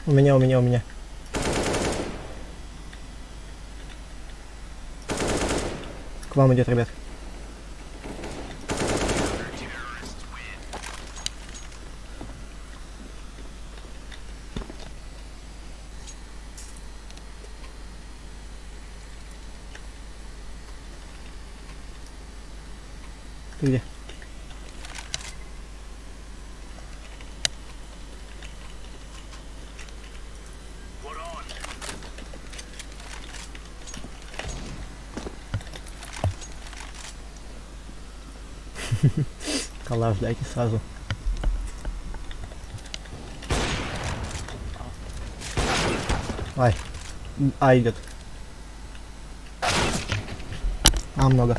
У меня. К вам идет, ребят. Ты где? Калаш дайте сразу. Ай. Идет. Много.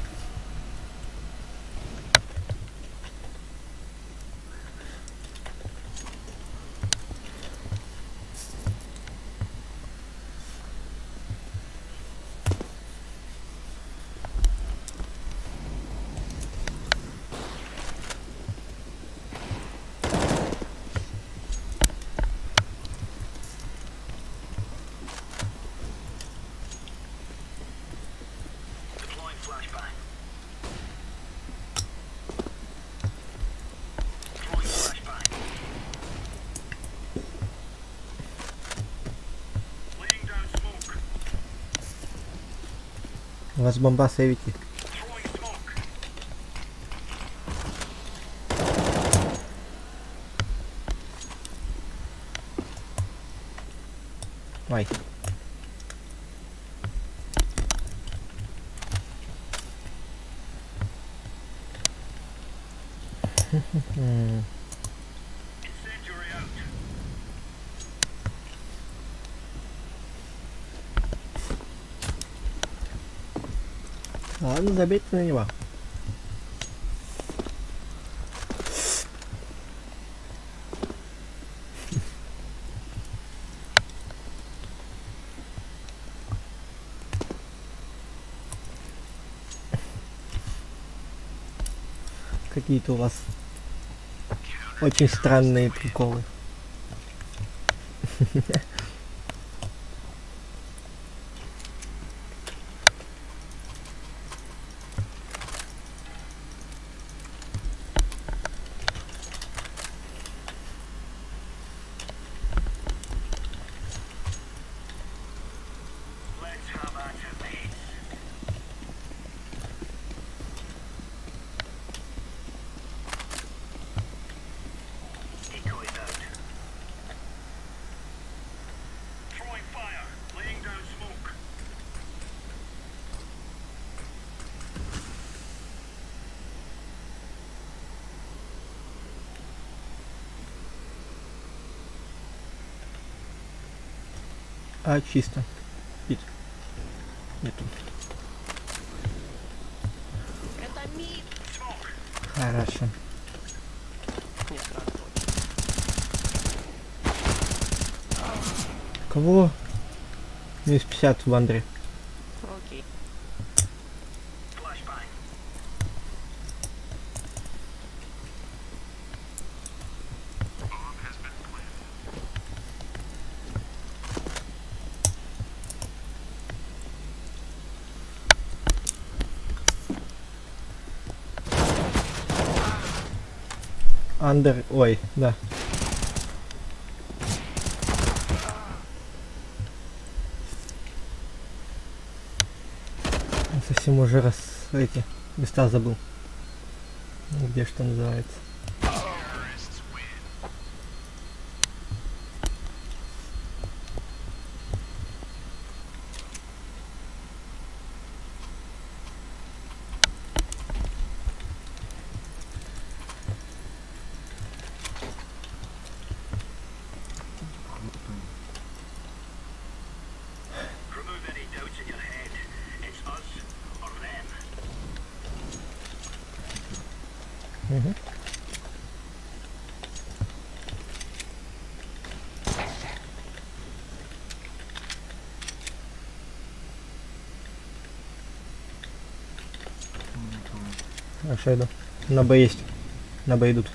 У вас бомба сейвите. Ай. Ладно, забейте на него. Какие-то у вас очень странные приколы. Чисто. Нет. Нету. Это мид. Хорошо. Нет, сразу. Кого? Минус 50 в Андре. Окей. Андер, ой, да. Совсем уже раз эти места забыл. Где что называется. Угу. Хорошо, иду. На Б есть. На Б идут.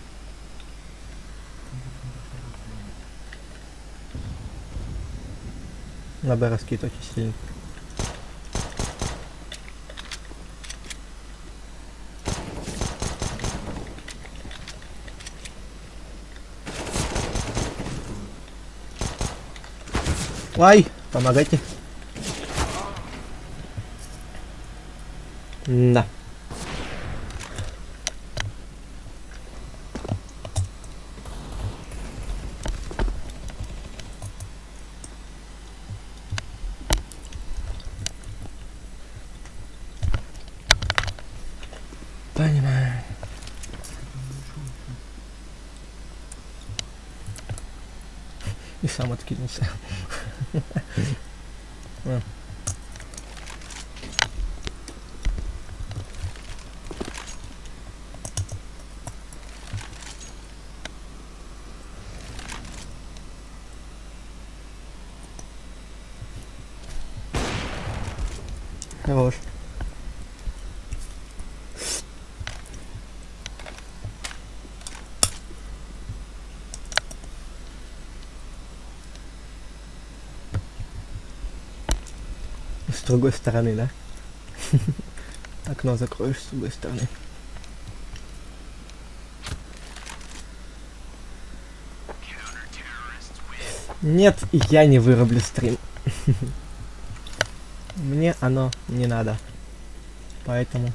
На Б раскид очень сильный. Ай, помогайте. Да. Понимаю. И сам откинулся. А. Хорош. С другой стороны, да? Окно закроешь с другой стороны. Нет, я не вырублю стрим. Мне оно не надо. Поэтому...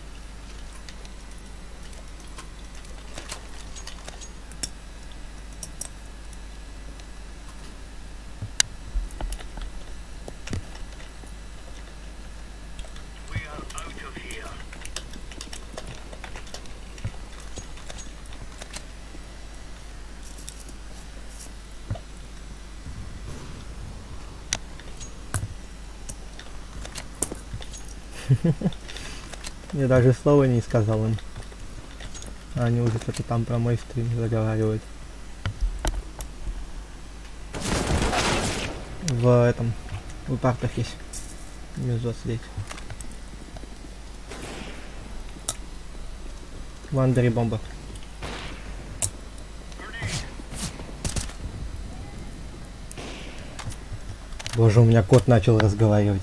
Я даже слова не сказал им. А они уже что-то там про мой стрим заговаривают. В этом... В партах есть. Внизу отследить. В андере бомба. Боже, у меня кот начал разговаривать.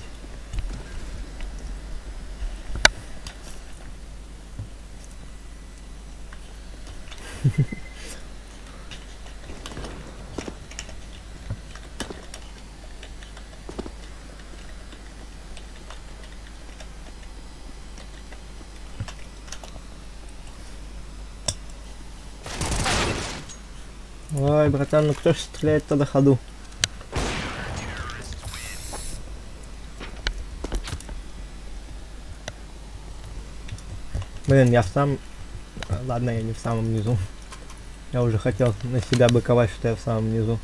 Ой, братан, ну кто ж стреляет-то на ходу? Блин, я в самом... Ладно, я не в самом низу. Я уже хотел на себя быковать, что я в самом низу.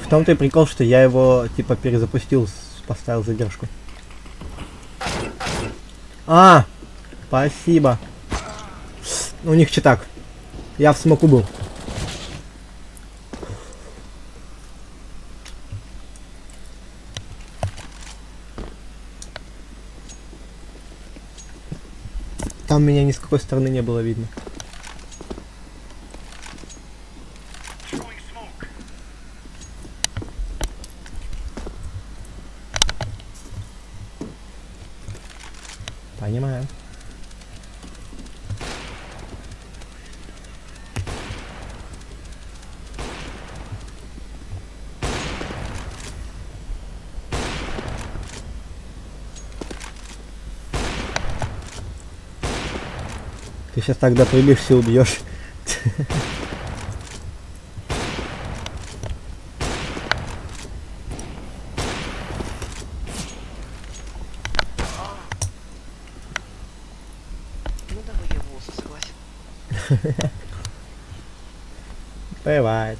В том-то и прикол, что я его типа перезапустил, поставил задержку. А, спасибо. У них читак. Я в смоку был. Там меня ни с какой стороны не было видно. Понимаю. Ты сейчас тогда прибежишься и убьешь. Ну давай я волосы согласен. Бывает.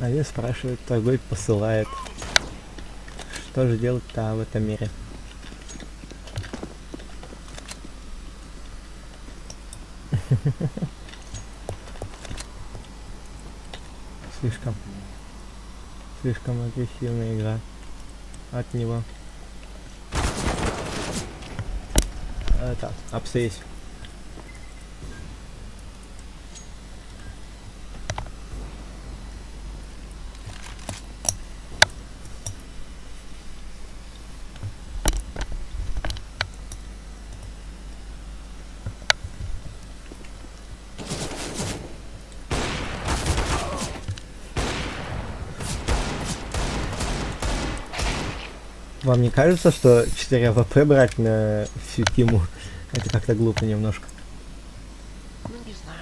Один спрашивает, другой посылает. Что же делать-то в этом мире? Слишком агрессивная игра от него. Это, обстрелись. Вам не кажется, что 4 АВП брать на всю тиму? Это как-то глупо немножко. Ну, не знаю.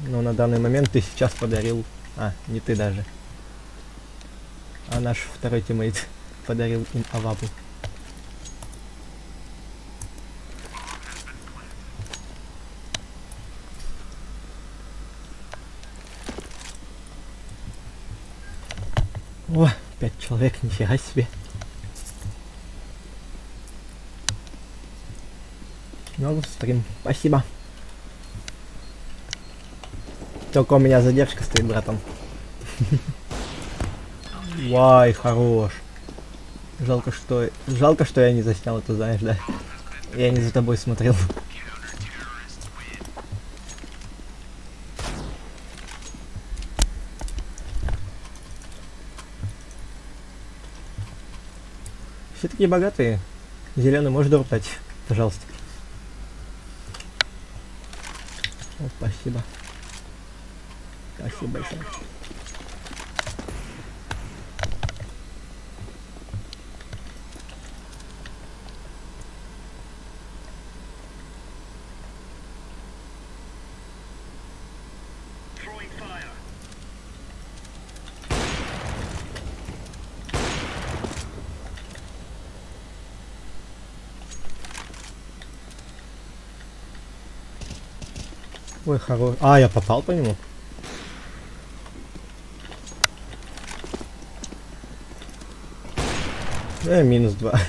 Но на данный момент ты сейчас подарил... А, не ты даже. А наш второй тиммейт подарил им авапу. О, 5 человек, нифига себе. Ну, стрим, спасибо. Только у меня задержка стоит, братан. Вай, хорош. Жалко, что я не заснял это, знаешь, да? Я не за тобой смотрел. Все такие богатые. Зеленый, можешь дроп дать? Пожалуйста. О, спасибо. Спасибо большое. Ой, хорош. А, я попал по нему? Минус 2.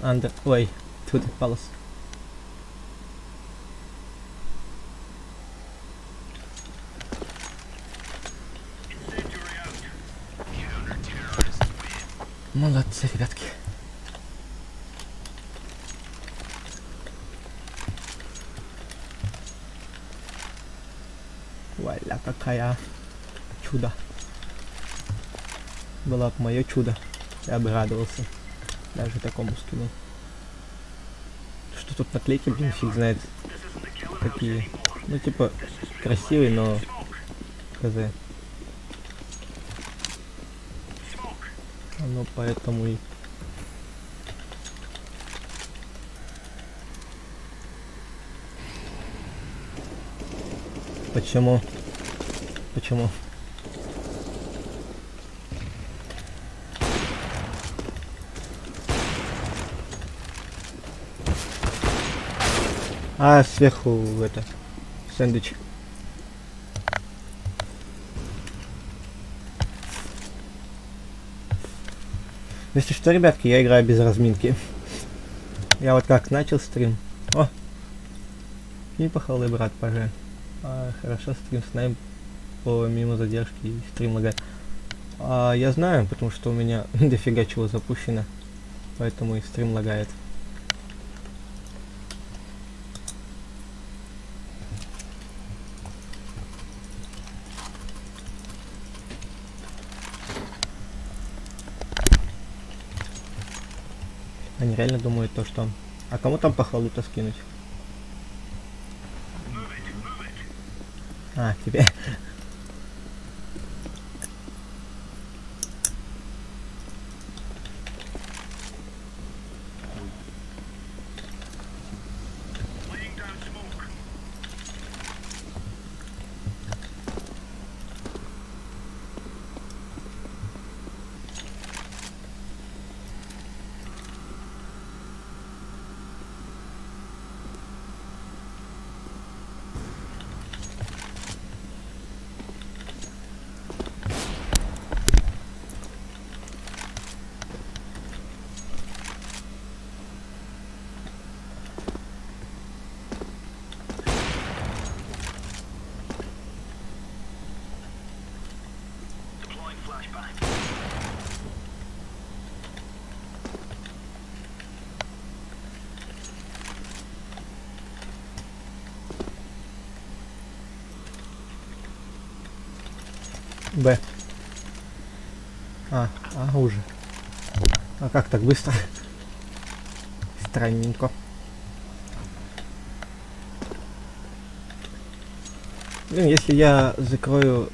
Андер. Ой, тут палас. Молодцы, ребятки. Валя, какая чудо. Было бы мое чудо. Я бы радовался. Даже такому скину. Что тут наклейки, блин, фиг знает. Такие. Ну, типа, красивые, но... Хз. Ну, поэтому и... Почему? Почему? А, сверху это... Сэндвич. Если что, ребятки, я играю без разминки. Я вот как начал стрим. О! Не похвалы, брат, пожалуй. Хорошо, стрим снайм помимо задержки и стрим лагает. Я знаю, потому что у меня дофига чего запущено. Поэтому и стрим лагает. Они реально думают то, что... А кому там похвалу-то скинуть? А, тебе. Б. Уже. А как так быстро? Странненько. Блин, если я закрою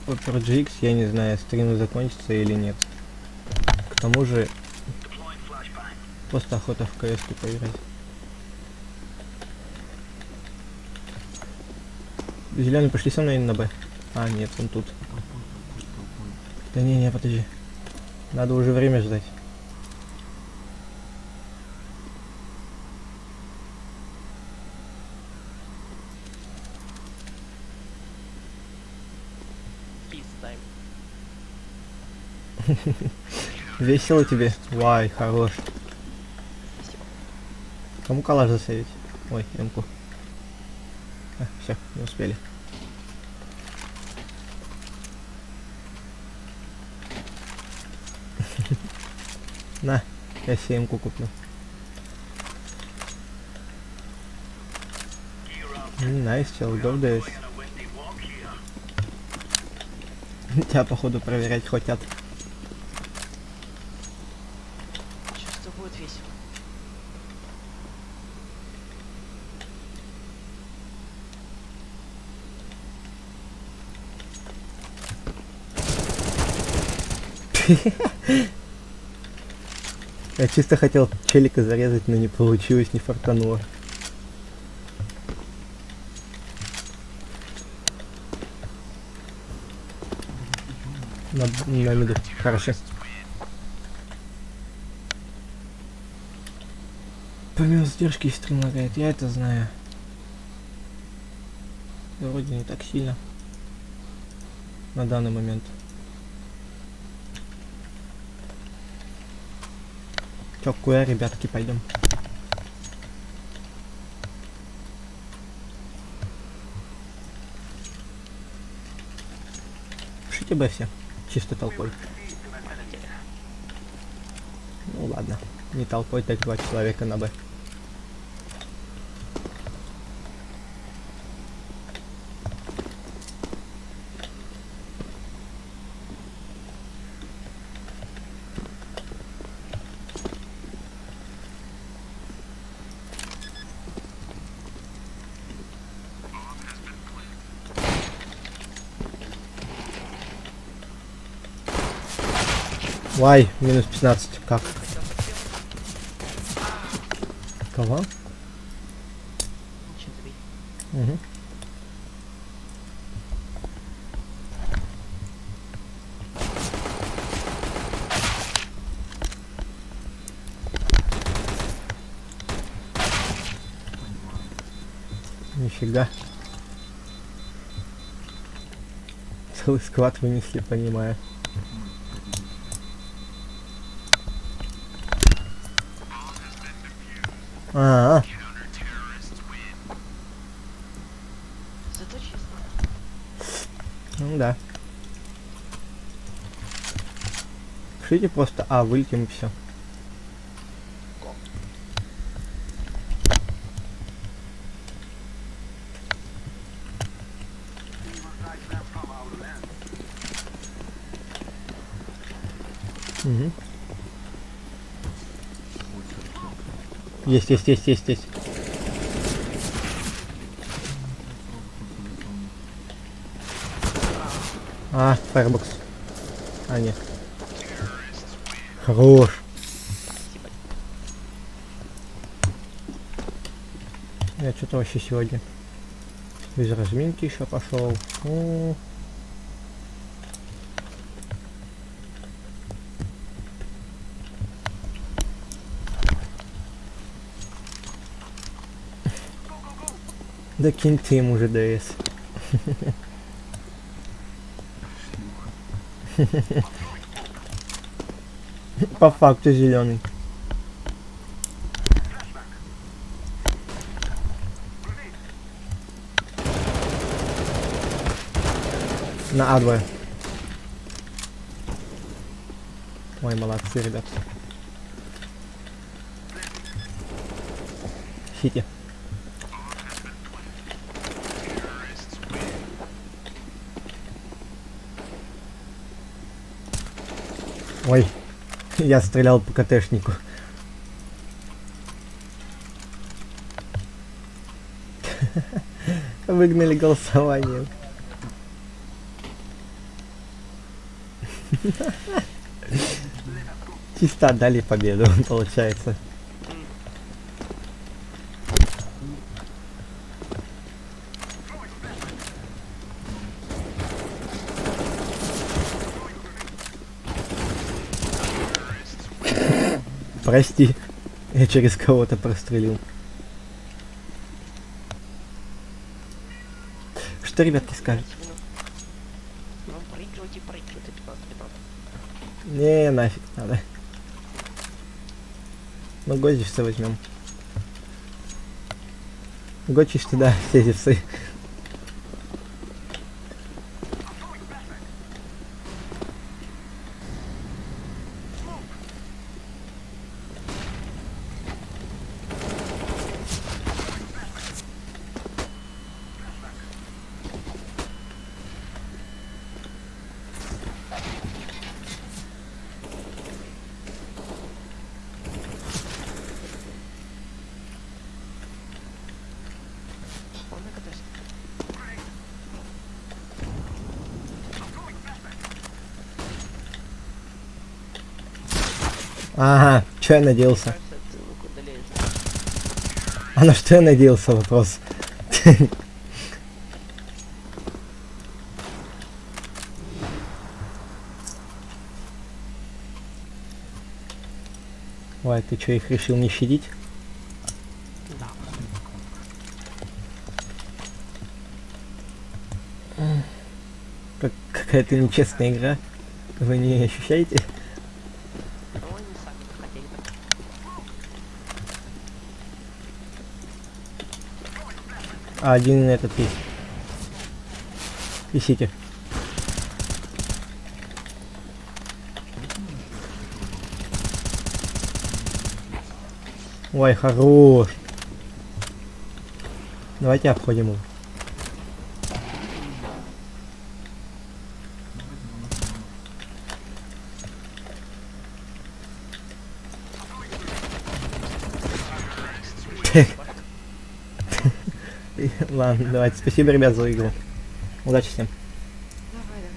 Opera GX, я не знаю, стрим закончится или нет. К тому же, просто охота в КС поиграть. Зеленый, пошли со мной на Б. А, нет, он тут. Да не, подожди. Надо уже время ждать. Весело тебе? Вай, хорош. Кому калаш засейвить? Ой, эмку. Все, не успели. На, я себе эмку куплю. Найс, чел, go this. Тебя походу проверять хотят. Чувство будет весело. Я чисто хотел челика зарезать, но не получилось, не фартануло. На миду. Хорошо. Помимо задержки стрим лагает, я это знаю. Да вроде не так сильно. На данный момент. Чё, куда, ребятки, пойдем. Пишите Б все. Чисто толпой. Ну ладно. Не толпой, так 2 человека на Б. Вай, минус 15. Как? Кого? Ничего тебе. Угу. Нифига. Целый склад вынесли, понимаю. А-а-а. Зато честно. Ну да. Пишите просто вылетим и все. Угу. Есть. Фаербокс. Нет. Хорош. Я что-то вообще сегодня без разминки еще пошел. Да кинь ты ему уже ДС. По факту зеленый. На А2. Ой, молодцы, ребят. Сити. Ой, я стрелял по КТшнику. Выгнали голосованием. Чисто отдали победу, получается. Прости, я через кого-то прострелил. Что, ребятки, скажут? Ну, проигрывайте, 15-15. Не, нафиг надо. Ну, годишься возьмем. Гочишь ты, да, сезивсы. Он на КТ. Ага, чё я надеялся? Кажется, ты лук удаляешь. А на что я надеялся, вопрос. Ой, ты чё, их решил не щадить? Да. Какая-то нечестная игра. Вы не ощущаете? Но они сами хотели так. А один этот есть. Висите. Ой, хорош. Давайте обходим его. Ладно, давайте. Спасибо, ребят, за игру. Удачи всем. Давай, давай.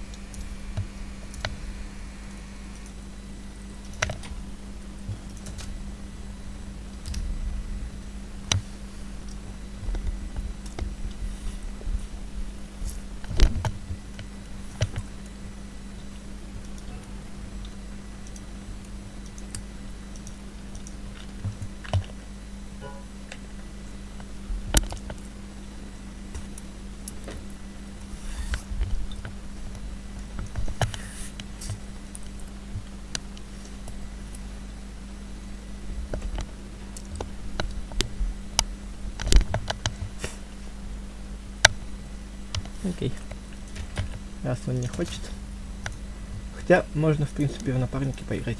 Окей. Раз он не хочет. Хотя можно, в принципе, в напарнике поиграть.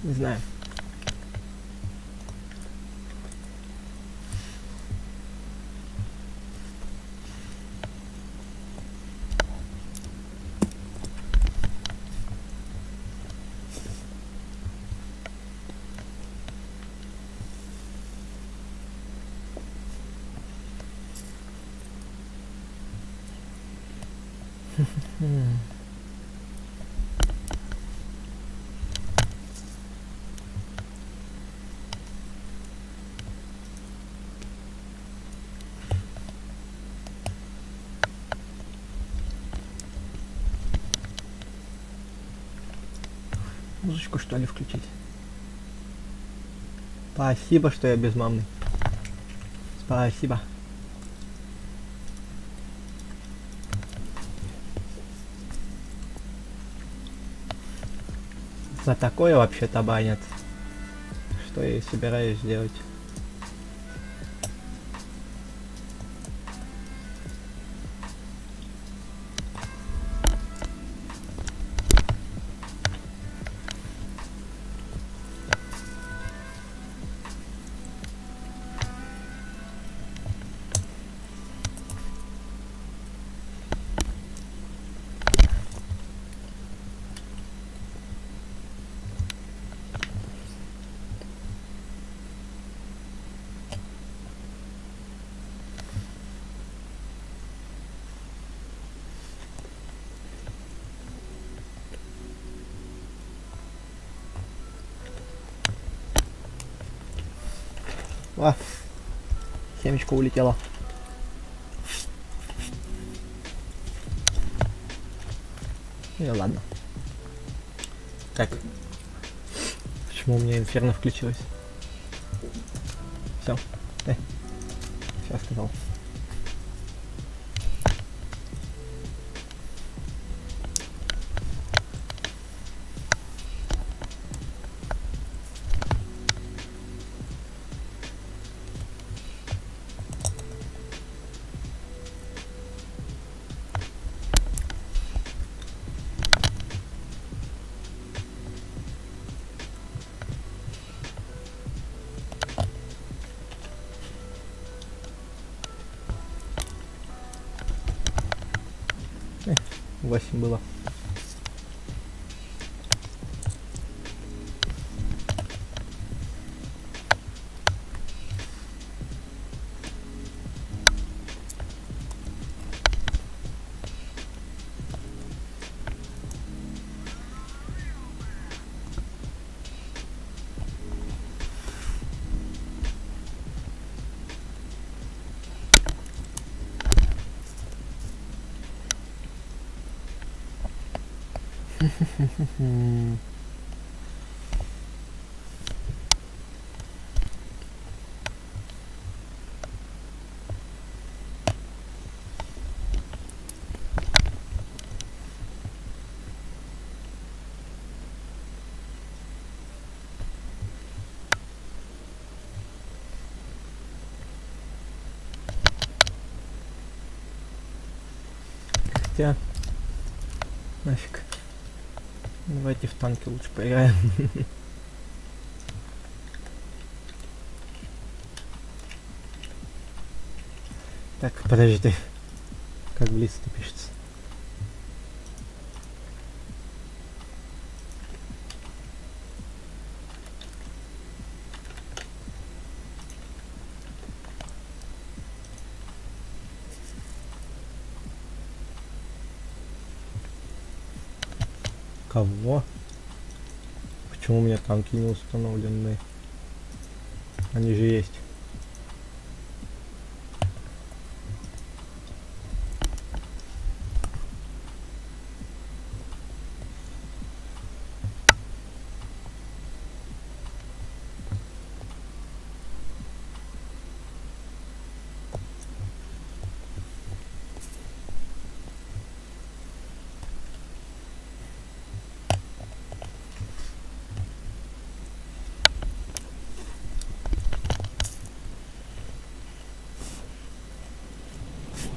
Не знаю. Музычку, что ли, включить? Спасибо, что я безмамный. Спасибо. За такое вообще-то банят. Что я и собираюсь сделать. А, семечко улетело. Ну ладно. Так. Почему у меня инферно включилось? Все. Сейчас сказал. Эх, 8 было. Хотя, нафиг. Давайте в танки лучше поиграем. Так, подожди. Как близко пишется? Кого? Почему у меня танки не установлены? Они же есть.